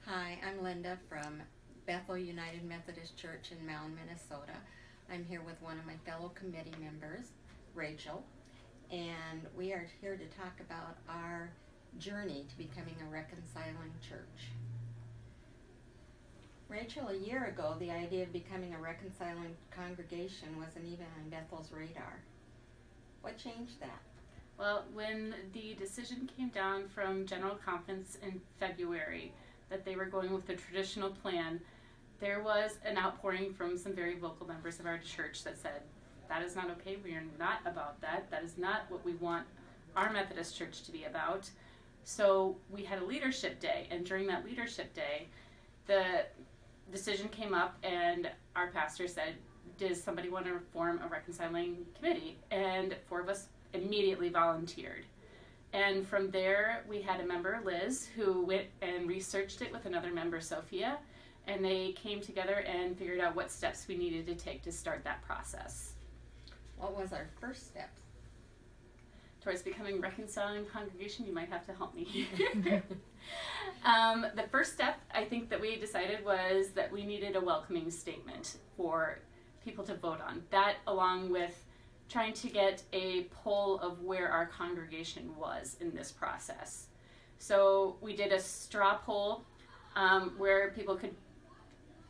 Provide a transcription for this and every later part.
Hi, I'm Linda from Bethel United Methodist Church in Mound, Minnesota. I'm here with one of my fellow committee members, Rachel, and we are here to talk about our journey to becoming a reconciling church. Rachel, a year ago, the idea of becoming a reconciling congregation wasn't even on Bethel's radar. What changed that? Well, when the decision came down from General Conference in February that they were going with the traditional plan, there was an outpouring from some very vocal members of our church that said, that is not okay, we are not about that, that is not what we want our Methodist church to be about. So we had a leadership day, and during that leadership day, the decision came up and our pastor said, does somebody want to form a reconciling committee? And 4 of us immediately volunteered. And from there, we had a member, Liz, who went and researched it with another member, Sophia, and they came together and figured out what steps we needed to take to start that process. What was our first step? Towards becoming reconciling congregation, you might have to help me here. The first step, I think, that we decided was that we needed a welcoming statement for people to vote on. That, along with trying to get a poll of where our congregation was in this process. So we did a straw poll where people could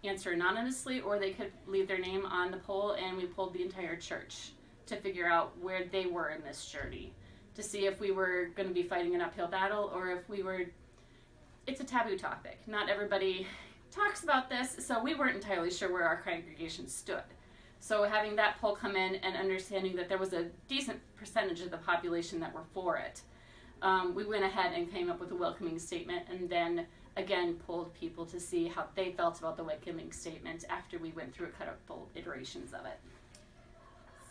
answer anonymously or they could leave their name on the poll, and we polled the entire church to figure out where they were in this journey, to see if we were going to be fighting an uphill battle or if we were. It's a taboo topic. Not everybody talks about this, so we weren't entirely sure where our congregation stood. So having that poll come in and understanding that there was a decent percentage of the population that were for it, we went ahead and came up with a welcoming statement, and then again polled people to see how they felt about the welcoming statement after we went through a couple iterations of it.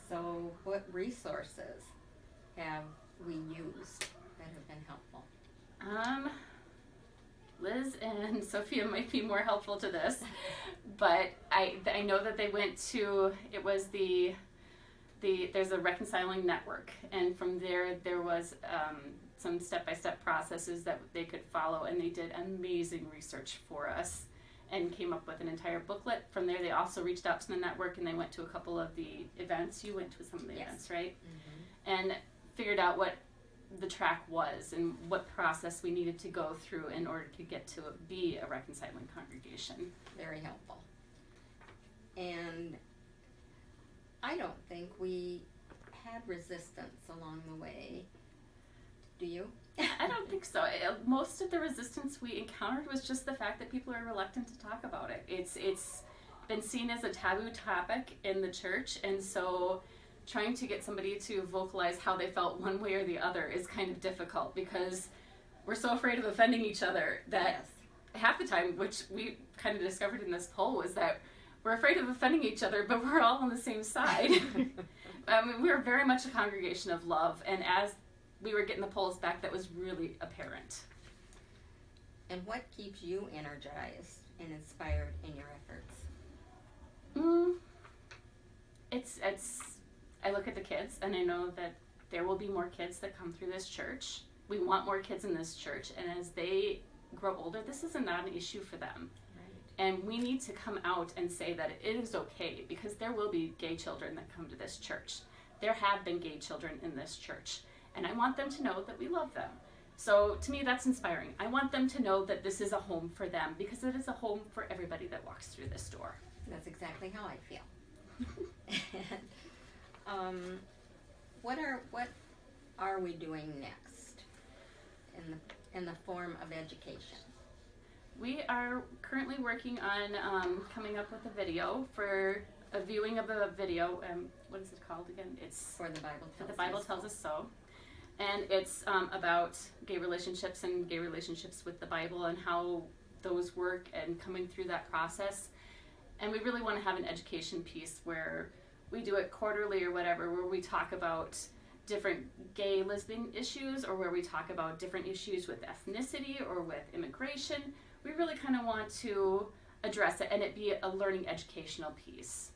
So what resources have we used that have been helpful? Liz and Sophia might be more helpful to this, but I know that they went to, it was there's a reconciling network, and from there was some step-by-step processes that they could follow, and they did amazing research for us and came up with an entire booklet. From there, they also reached out to the network, and they went to a couple of the events. You went to some of the events, right? Mm-hmm. And figured out what the track was and what process we needed to go through in order to get to be a reconciling congregation. Very helpful. And I don't think we had resistance along the way. Do you? I don't think so. Most of the resistance we encountered was just the fact that people are reluctant to talk about it. It's been seen as a taboo topic in the church, and so trying to get somebody to vocalize how they felt one way or the other is kind of difficult because we're so afraid of offending each other that yes. Half the time, which we kind of discovered in this poll, was that we're afraid of offending each other, but we're all on the same side. We're very much a congregation of love, and as we were getting the polls back, that was really apparent. And what keeps you energized and inspired in your efforts? It's I look at the kids, and I know that there will be more kids that come through this church. We want more kids in this church, and as they grow older, this is not an issue for them. Right. And we need to come out and say that it is okay, because there will be gay children that come to this church. There have been gay children in this church, and I want them to know that we love them. So to me, that's inspiring. I want them to know that this is a home for them, because it is a home for everybody that walks through this door. That's exactly how I feel. What are we doing next in the form of education? We are currently working on coming up with a video for a viewing of a video. What is it called again? It's For the Bible Tells Us So. And it's about gay relationships and gay relationships with the Bible and how those work and coming through that process. And we really want to have an education piece where we do it quarterly or whatever, where we talk about different gay lesbian issues, or where we talk about different issues with ethnicity or with immigration. We really kind of want to address it and it be a learning educational piece.